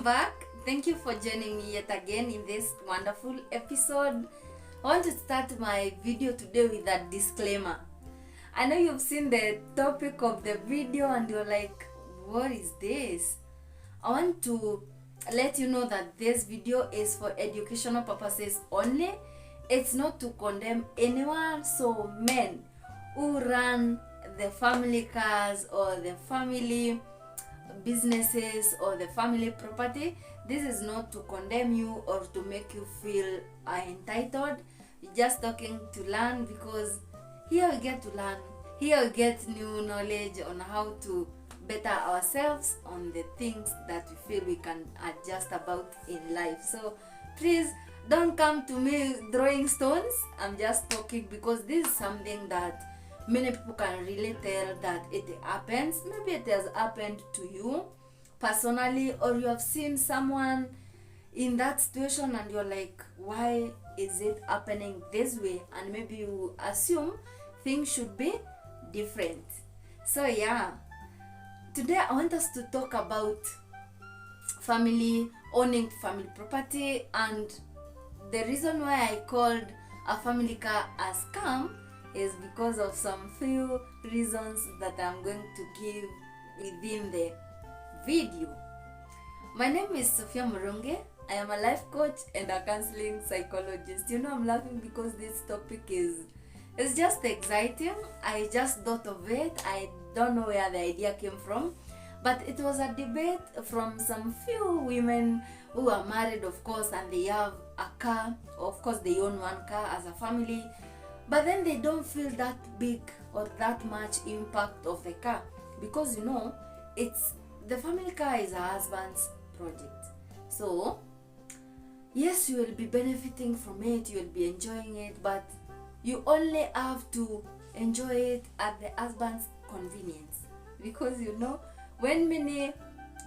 Welcome back. Thank you for joining me yet again in this wonderful episode. I want to start my video today with a disclaimer. I know you've seen the topic of the video and you're like, what is this? I want to let you know that this video is for educational purposes only. It's not to condemn anyone. So men who run the family cars or the family businesses or the family property, this is not to condemn you or to make you feel entitled. You're just talking to learn, because here we get to learn, here we get new knowledge on how to better ourselves on the things that we feel we can adjust about in life. So please don't come to me throwing stones. I'm just talking because this is something that many people can really tell that it happens. Maybe it has happened to you personally, or you have seen someone in that situation and you're like, why is it happening this way? And maybe you assume things should be different. So yeah, today I want us to talk about owning family property, and the reason why I called a family car a scam is because of some few reasons that I'm going to give within the video. My name is Sophia Moronge. I am a life coach and a counseling psychologist. I'm laughing because this topic is just exciting. I just thought of it. I don't know where the idea came from, but it was a debate from some few women who are married, of course, and they have a car. Of course, they own one car as a family, but then they don't feel that big or that much impact of the car, because it's the family car is a husband's project. So yes, you will be benefiting from it, you will be enjoying it, but you only have to enjoy it at the husband's convenience. Because when many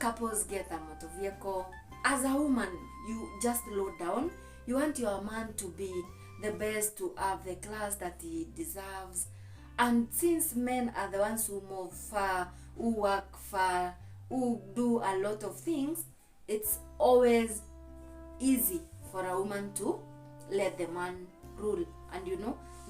couples get a motor vehicle, as a woman, you just low down. You want your man to be the best, to have the class that he deserves. And since men are the ones who move far, who work far, who do a lot of things, it's always easy for a woman to let the man rule. And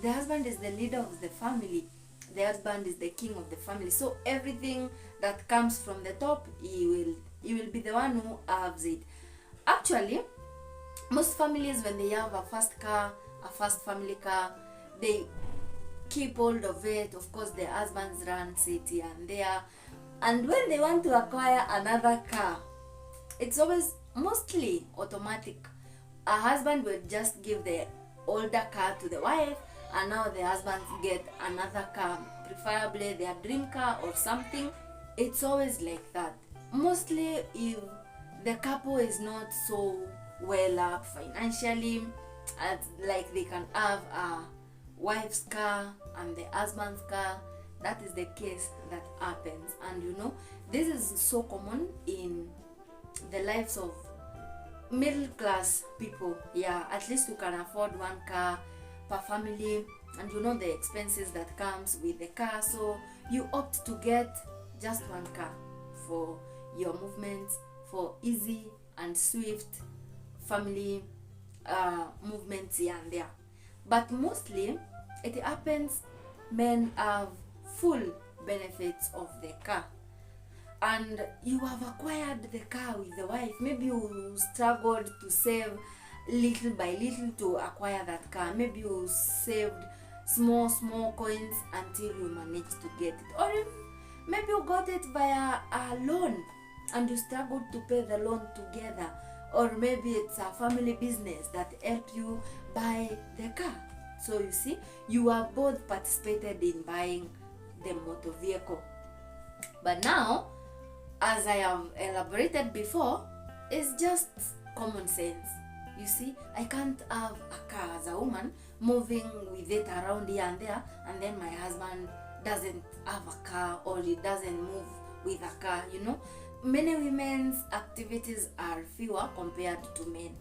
the husband is the leader of the family. The husband is the king of the family. So everything that comes from the top, he will be the one who has it. Actually, most families, when they have a first family car, they keep hold of it. Of course, the husbands run city and there. And when they want to acquire another car, it's always mostly automatic. A husband will just give the older car to the wife, and now the husband get another car, preferably their dream car or something. It's always like that. Mostly if the couple is not so well up financially, like they can have a wife's car and the husband's car, that is the case that happens. And this is so common in the lives of middle class people. Yeah, at least you can afford one car per family, and the expenses that comes with the car, so you opt to get just one car for your movements, for easy and swift family movements here and there. But mostly it happens men have full benefits of the car, and you have acquired the car with the wife. Maybe you struggled to save little by little to acquire that car. Maybe you saved small coins until you managed to get it, or maybe you got it via a loan and you struggled to pay the loan together, or maybe it's a family business that helped you buy the car. So you see, you have both participated in buying the motor vehicle. But now, as I have elaborated before, it's just common sense. You see, I can't have a car as a woman moving with it around here and there, and then my husband doesn't have a car, or he doesn't move with a car. Many women's activities are fewer compared to men.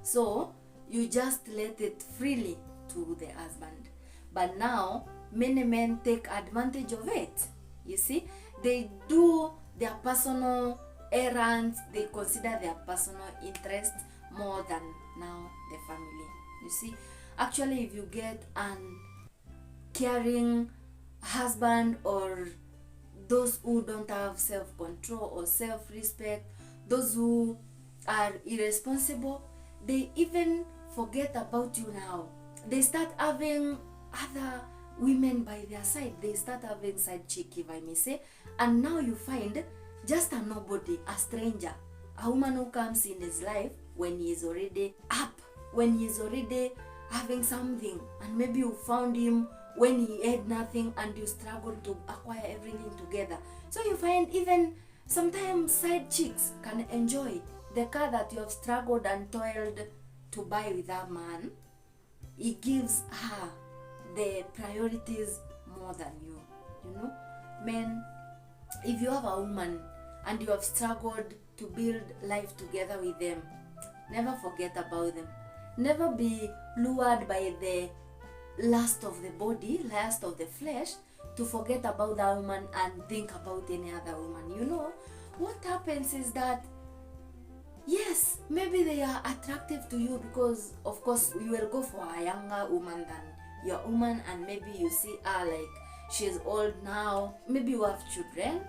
So you just let it freely to the husband. But now many men take advantage of it. You see, they do their personal errands, they consider their personal interest more than now the family. You see, actually, if you get an caring husband, or those who don't have self-control or self-respect, those who are irresponsible, they even forget about you now. They start having other women by their side. They start having side chick, if I may say. And now you find just a nobody, a stranger, a woman who comes in his life when he is already up, when he is already having something, and maybe you found him when he had nothing and you struggled to acquire everything together. So you find even sometimes side chicks can enjoy the car that you have struggled and toiled to buy with that man. He gives her the priorities more than you. You know, men, if you have a woman and you have struggled to build life together with them, never forget about them. Never be lured by the lust of the body, lust of the flesh, to forget about that woman and think about any other woman. You know, what happens is that, yes, maybe they are attractive to you because, of course, you will go for a younger woman than your woman, and maybe you see her like she's old now. Maybe you have children,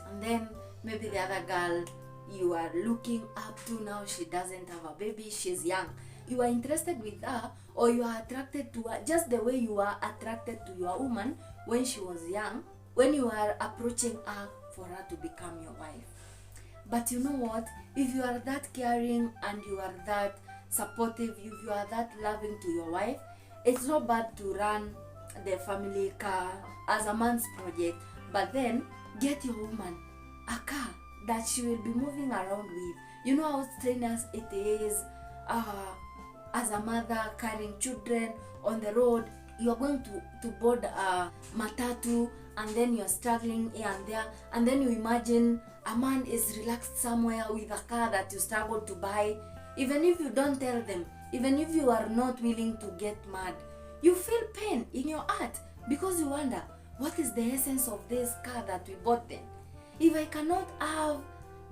and then maybe the other girl you are looking up to now, she doesn't have a baby, she's young. You are interested with her, or you are attracted to her just the way you are attracted to your woman when she was young, when you are approaching her for her to become your wife. But you know what? If you are that caring and you are that supportive, if you are that loving to your wife, it's not bad to run the family car as a man's project, but then get your woman a car that she will be moving around with. You know how strenuous it is as a mother carrying children on the road. You're going to board a matatu, and then you're struggling here and there, and then you imagine a man is relaxed somewhere with a car that you struggled to buy. Even if you don't tell them, even if you are not willing to get mad, you feel pain in your heart because you wonder, what is the essence of this car that we bought then? If I cannot have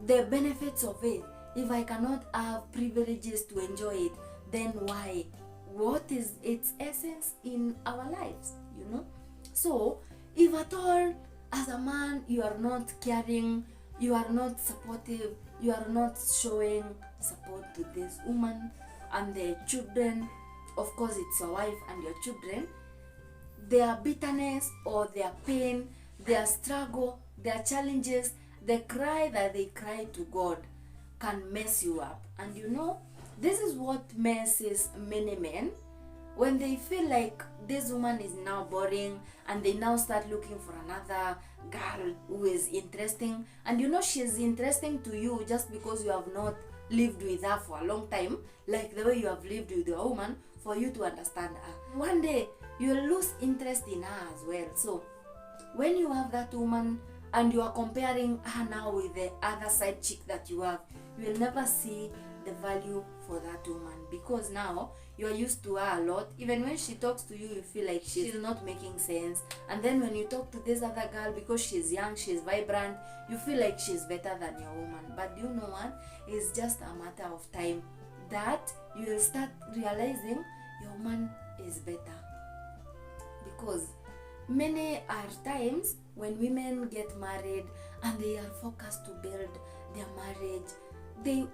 the benefits of it, if I cannot have privileges to enjoy it, then why? What is its essence in our lives, you know? So, if at all, as a man, you are not caring, you are not supportive, you are not showing support to this woman and the children, of course it's your wife and your children, their bitterness or their pain, their struggle, their challenges, the cry that they cry to God can mess you up. And you know, this is what messes many men when they feel like this woman is now boring, and they now start looking for another girl who is interesting. And you know, she's interesting to you just because you have not lived with her for a long time, like the way you have lived with your woman, for you to understand her. One day you'll lose interest in her as well. So when you have that woman and you are comparing her now with the other side chick that you have, you will never see the value for that woman, because now you are used to her a lot. Even when she talks to you, you feel like she's not making sense. And then when you talk to this other girl, because she's young, she's vibrant, you feel like she's better than your woman. But you know what? It's just a matter of time that you will start realizing your woman is better. Because many are times when women get married and they are focused to build their marriage, they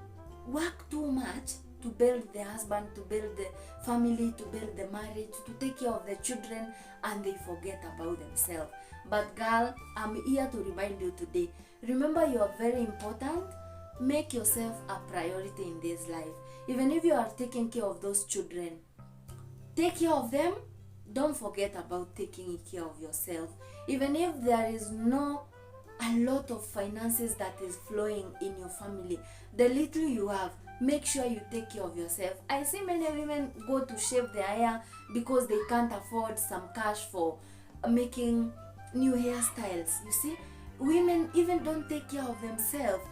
work too much to build the husband, to build the family, to build the marriage, to take care of the children, and they forget about themselves. But girl, I'm here to remind you today, remember you are very important. Make yourself a priority in this life. Even if you are taking care of those children, take care of them. Don't forget about taking care of yourself. Even if there is no a lot of finances that is flowing in your family, the little you have, make sure you take care of yourself. I see many women go to shave their hair because they can't afford some cash for making new hairstyles. You see, women even don't take care of themselves.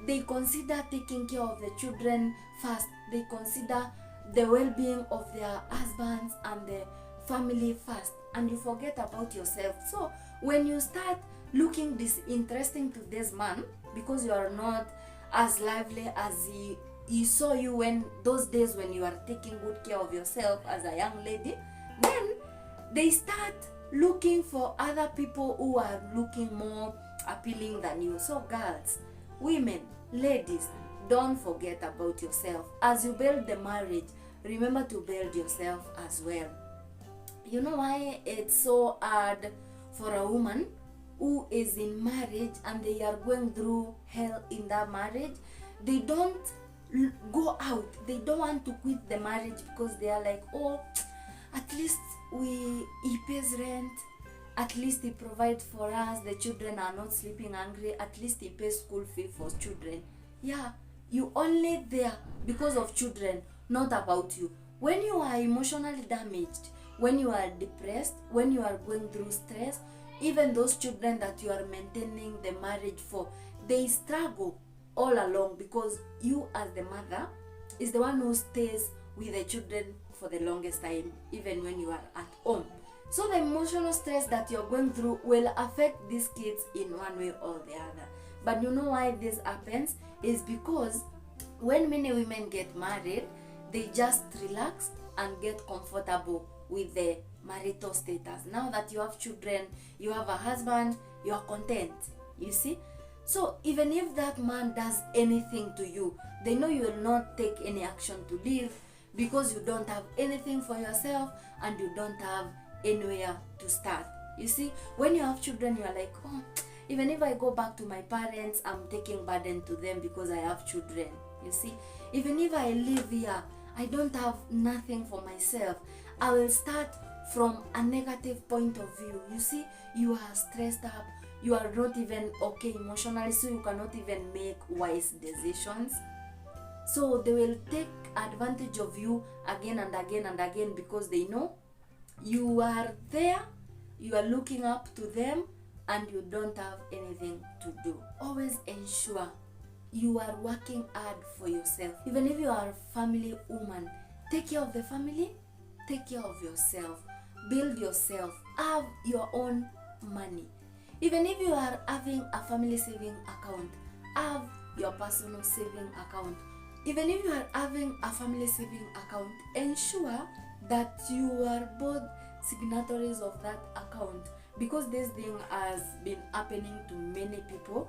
They consider taking care of the children first. They consider the well-being of their husbands and the family first, and you forget about yourself. So when you start looking disinteresting to this man because you are not as lively as he saw you when those days when you are taking good care of yourself as a young lady, then they start looking for other people who are looking more appealing than you. So girls, women, ladies, don't forget about yourself. As you build the marriage, remember to build yourself as well. You know why it's so hard for a woman who is in marriage and they are going through hell in that marriage? They don't go out. They don't want to quit the marriage because they are like, oh, at least he pays rent, at least he provides for us, the children are not sleeping hungry, at least he pays school fee for children. Yeah, you only there because of children, not about you. When you are emotionally damaged, when you are depressed, when you are going through stress, even those children that you are maintaining the marriage for, they struggle all along because you as the mother is the one who stays with the children for the longest time, even when you are at home. So the emotional stress that you're going through will affect these kids in one way or the other. But you know why this happens is because when many women get married, they just relax and get comfortable with the marital status. Now that you have children, you have a husband, you are content, you see. So even if that man does anything to you, they know you will not take any action to leave because you don't have anything for yourself and you don't have anywhere to start. You see, when you have children, you are like, oh, even if I go back to my parents, I'm taking burden to them because I have children. You see, even if I live here, I don't have nothing for myself. I will start from a negative point of view. You see, you are stressed up, you are not even okay emotionally, so you cannot even make wise decisions. So they will take advantage of you again and again and again because they know you are there, you are looking up to them, and you don't have anything to do. Always ensure you are working hard for yourself. Even if you are a family woman, take care of the family, take care of yourself, build yourself, have your own money. Even if you are having a family saving account, have your personal saving account. Even if you are having a family saving account, ensure that you are both signatories of that account, because this thing has been happening to many people.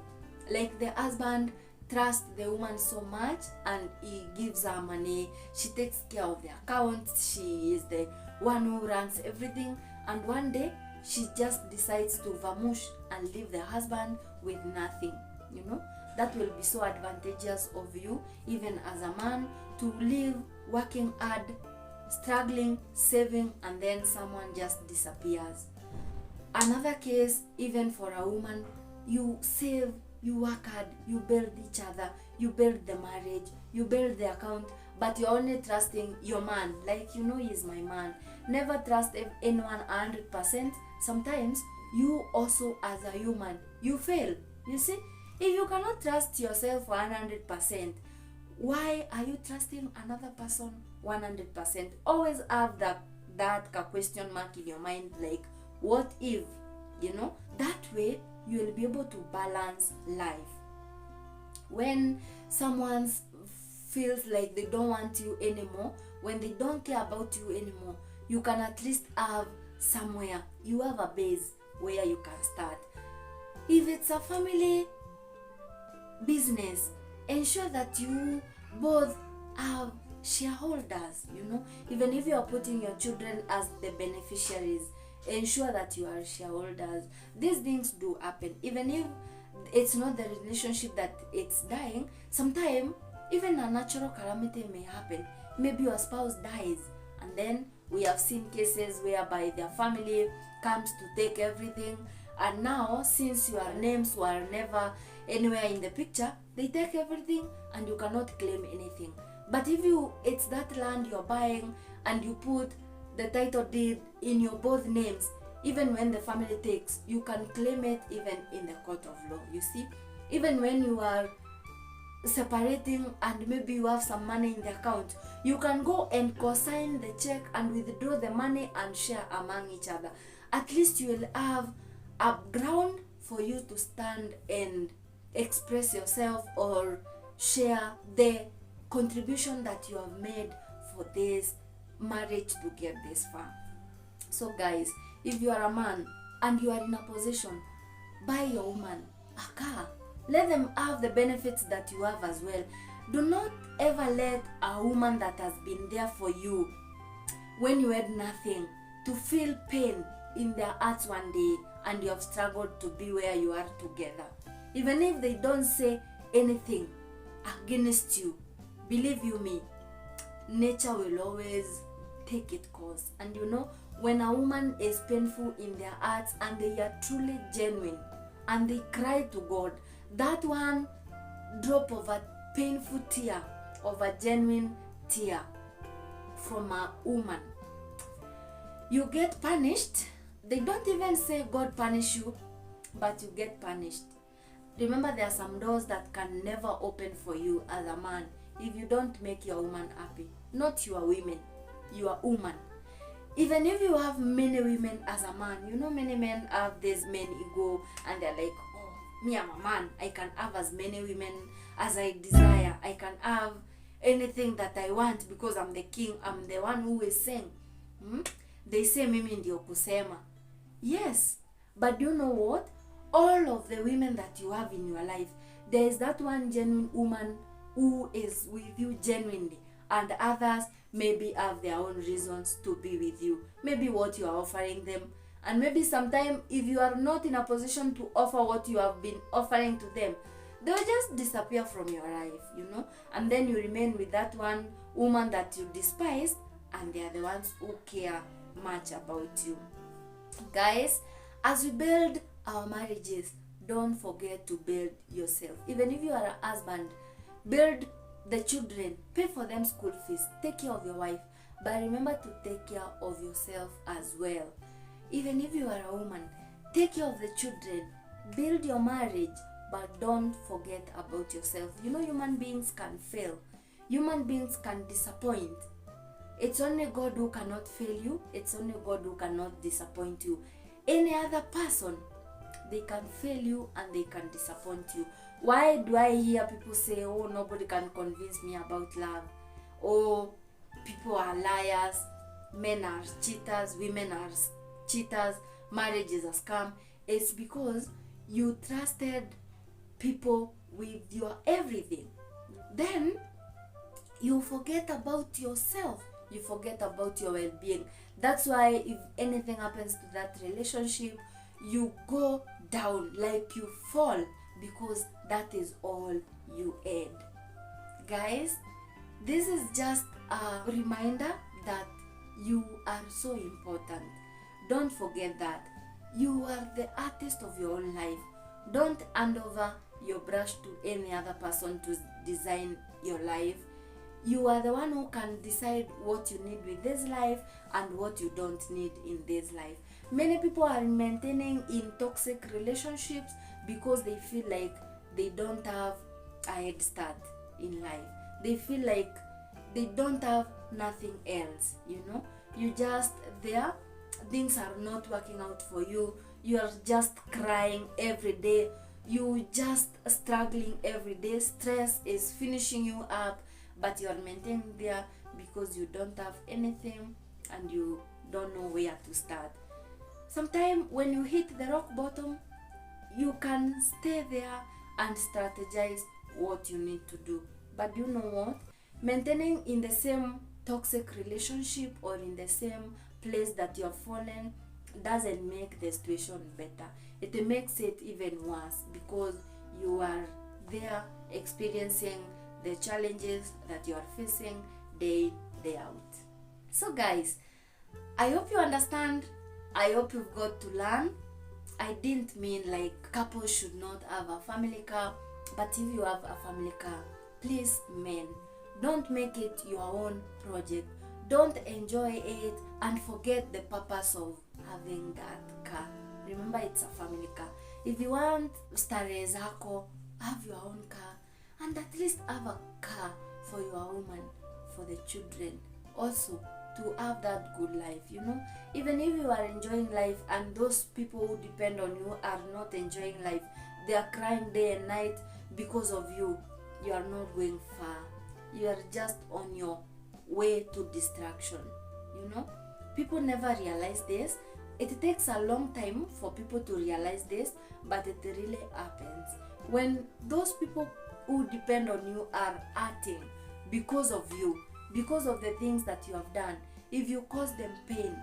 Like the husband trusts the woman so much and he gives her money, she takes care of the account, she is the one who runs everything, and one day she just decides to vamoosh and leave the husband with nothing. You know, that will be so advantageous of you, even as a man, to live working hard, struggling, saving, and then someone just disappears. Another case, even for a woman, you save, you work hard, you build each other, you build the marriage, you build the account, but you're only trusting your man, like, you know, he's my man. Never trust anyone 100%. Sometimes you also as a human, you fail. You see, if you cannot trust yourself 100%, why are you trusting another person 100%? Always have that question mark in your mind, like, what if, you know? That way you will be able to balance life. When someone feels like they don't want you anymore, when they don't care about you anymore, you can at least have somewhere, you have a base where you can start. If it's a family business, ensure that you both have shareholders, you know. Even if you are putting your children as the beneficiaries, ensure that you are shareholders. These things do happen. Even if it's not the relationship that it's dying, sometimes even a natural calamity may happen. Maybe your spouse dies, and then we have seen cases whereby their family comes to take everything, and now since your names were never anywhere in the picture, they take everything and you cannot claim anything. But if it's that land you're buying and you put the title deed in your both names, even when the family takes, you can claim it even in the court of law. You see, even when you are separating and maybe you have some money in the account, you can go and co-sign the check and withdraw the money and share among each other. At least you will have a ground for you to stand and express yourself or share the contribution that you have made for this marriage to get this far. So guys, if you are a man and you are in a position, buy your woman a car. Let them have the benefits that you have as well. Do not ever let a woman that has been there for you when you had nothing to feel pain in their hearts one day and you have struggled to be where you are together. Even if they don't say anything against you, believe you me, nature will always take its course. And you know, when a woman is painful in their hearts and they are truly genuine and they cry to God, that one drop of a painful tear, of a genuine tear from a woman, you get punished. They don't even say God punish you, but you get punished. Remember, there are some doors that can never open for you as a man if you don't make your woman happy. Not your women, your woman. Even if you have many women as a man, you know, many men have this men ego and they're like, oh, me, I'm a man, I can have as many women as I desire. I can have anything that I want because I'm the king, I'm the one who is saying. They say mimi ndio kusema. Yes, but you know what? All of the women that you have in your life, there is that one genuine woman who is with you genuinely, and others maybe have their own reasons to be with you. Maybe what you are offering them, and maybe sometime if you are not in a position to offer what you have been offering to them, they'll just disappear from your life, you know, and then you remain with that one woman that you despise, and they are the ones who care much about you. Guys, as we build our marriages, don't forget to build yourself. Even if you are a husband, build the children, pay for them school fees, take care of your wife, but remember to take care of yourself as well. Even if you are a woman, take care of the children, build your marriage, but don't forget about yourself. You know, human beings can fail, human beings can disappoint. It's only God who cannot fail you. It's only God who cannot disappoint you. Any other person, they can fail you and they can disappoint you. Why do I hear people say, oh, nobody can convince me about love? Oh, people are liars, men are cheaters, women are cheaters, marriage is a scam. It's because you trusted people with your everything. Then you forget about yourself. You forget about your well-being. That's why if anything happens to that relationship, you go down, like you fall, because that is all you had. Guys, this is just a reminder that you are so important. Don't forget that. You are the artist of your own life. Don't hand over your brush to any other person to design your life. You are the one who can decide what you need with this life and what you don't need in this life. Many people are maintaining in toxic relationships because they feel like they don't have a head start in life. They feel like they don't have nothing else, you know. You just there, things are not working out for you. You are just crying every day. You just struggling every day. Stress is finishing you up. But you are maintaining there because you don't have anything and you don't know where to start. Sometimes when you hit the rock bottom, you can stay there and strategize what you need to do. But you know what? Maintaining in the same toxic relationship or in the same place that you have fallen doesn't make the situation better. It makes it even worse because you are there experiencing the challenges that you are facing day out. So guys, I hope you understand. I hope you've got to learn. I didn't mean like couples should not have a family car, but if you have a family car, please men, don't make it your own project. Don't enjoy it and forget the purpose of having that car. Remember, it's a family car. If you want starehe zako, have your own car. And at least have a car for your woman, for the children. Also, to have that good life, you know. Even if you are enjoying life and those people who depend on you are not enjoying life, they are crying day and night because of you. you are not going far. You are just on your way to distraction. You know, people never realize this. It takes a long time for people to realize this, but it really happens. When those people who depend on you are hurting because of you, because of the things that you have done, if you cause them pain,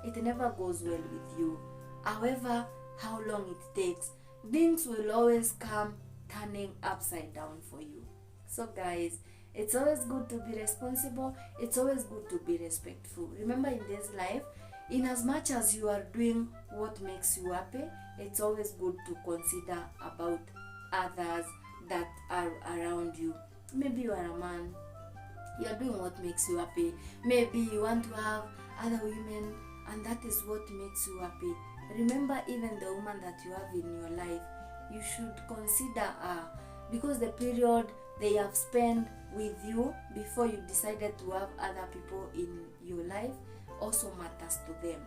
it never goes well with you. However, how long it takes, things will always come turning upside down for you. So guys, it's always good to be responsible. It's always good to be respectful. Remember, in this life, in as much as you are doing what makes you happy, it's always good to consider about others that are around you. Maybe you are a man, you are doing what makes you happy. Maybe you want to have other women, and that is what makes you happy. Remember, even the woman that you have in your life, you should consider her, because the period they have spent with you before you decided to have other people in your life also matters to them.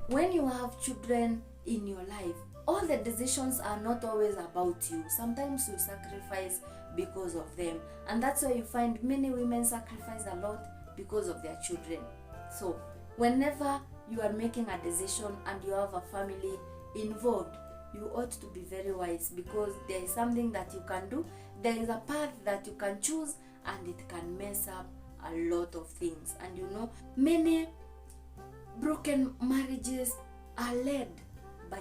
When you have children in your life, all the decisions are not always about you. Sometimes you sacrifice because of them, and that's why you find many women sacrifice a lot because of their children. So whenever you are making a decision and you have a family involved, you ought to be very wise, because there is something that you can do, there is a path that you can choose, and it can mess up a lot of things. And you know, many broken marriages are led by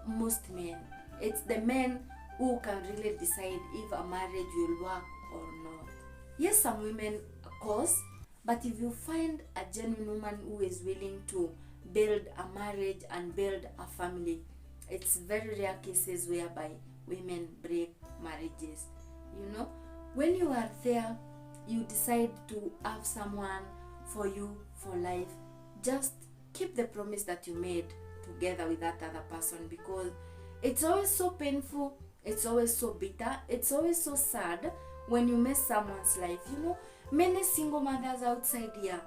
most men. It's the men who can really decide if a marriage will work or not. Yes, some women cause, but if you find a genuine woman who is willing to build a marriage and build a family, it's very rare cases whereby women break marriages. You know, when you are there, you decide to have someone for you for life, just keep the promise that you made together with that other person, because it's always so painful, it's always so bitter, it's always so sad when you mess someone's life. You know, many single mothers outside here,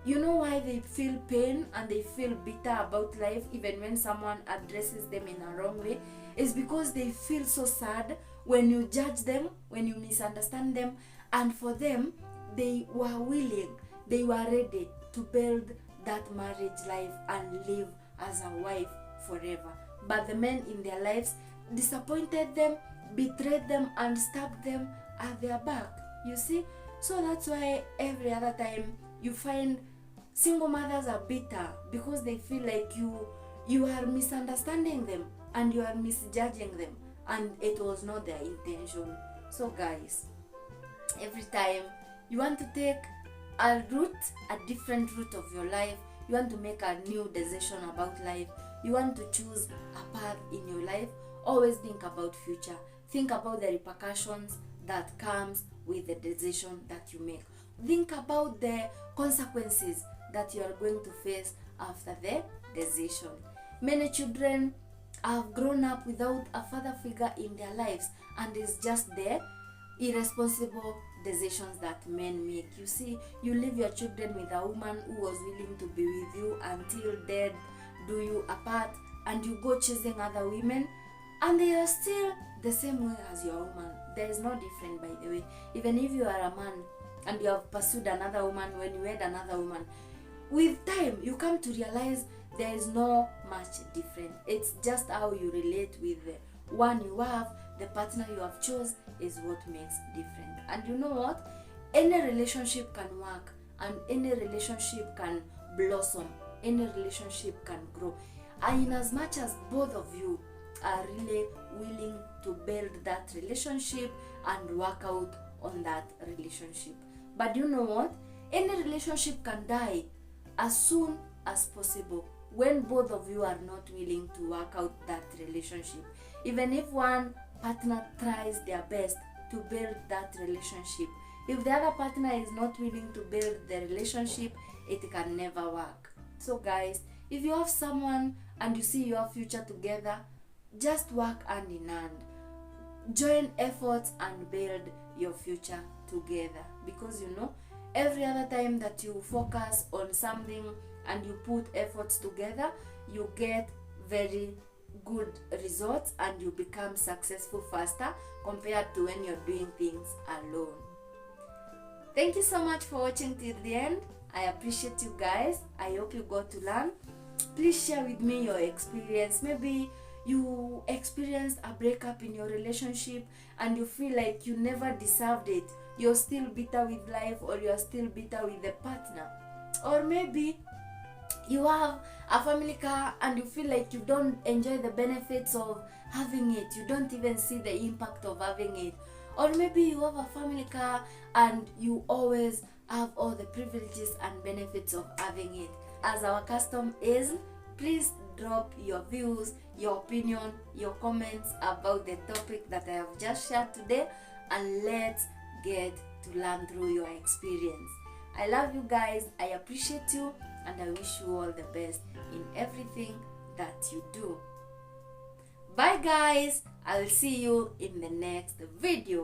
you know why they feel pain and they feel bitter about life even when someone addresses them in a wrong way? Is because they feel so sad when you judge them, when you misunderstand them, and for them, they were willing, they were ready to build that marriage life and live as a wife forever. But the men in their lives disappointed them, betrayed them, and stabbed them at their back. You see? So that's why every other time you find single mothers are bitter, because they feel like you are misunderstanding them and you are misjudging them, and it was not their intention. So guys, every time you want to take a different route of your life, you want to make a new decision about life, you want to choose a path in your life, always think about future. Think about the repercussions that comes with the decision that you make. Think about the consequences that you are going to face after the decision. Many children have grown up without a father figure in their lives, and it's just the irresponsible decisions that men make. You see, you leave your children with a woman who was willing to be with you until death do you apart, and you go chasing other women, and they are still the same way as your woman. There is no different, by the way. Even if you are a man and you have pursued another woman, when you had another woman, with time you come to realize there is no much different. It's just how you relate with the one you have, the partner you have chose, is what makes different. And you know what? Any relationship can work, and any relationship can blossom, any relationship can grow, and in as much as both of you are really willing to build that relationship and work out on that relationship. But you know what? Any relationship can die as soon as possible when both of you are not willing to work out that relationship. Even if one partner tries their best to build that relationship, if the other partner is not willing to build the relationship, it can never work. So guys, if you have someone and you see your future together, just work hand in hand. Join efforts and build your future together, because you know, every other time that you focus on something and you put efforts together, you get very good results and you become successful faster compared to when you're doing things alone. Thank you so much for watching till the end. I appreciate you guys. I hope you got to learn. Please share with me your experience. Maybe you experienced a breakup in your relationship and you feel like you never deserved it. You're still bitter with life, or you're still bitter with the partner. Or maybe you have a family car and you feel like you don't enjoy the benefits of having it. You don't even see the impact of having it. Or maybe you have a family car and you always have all the privileges and benefits of having it. As our custom is, please drop your views, your opinion, your comments about the topic that I have just shared today, and let's get to learn through your experience. I love you guys, I appreciate you, and I wish you all the best in everything that you do. Bye guys, I'll see you in the next video.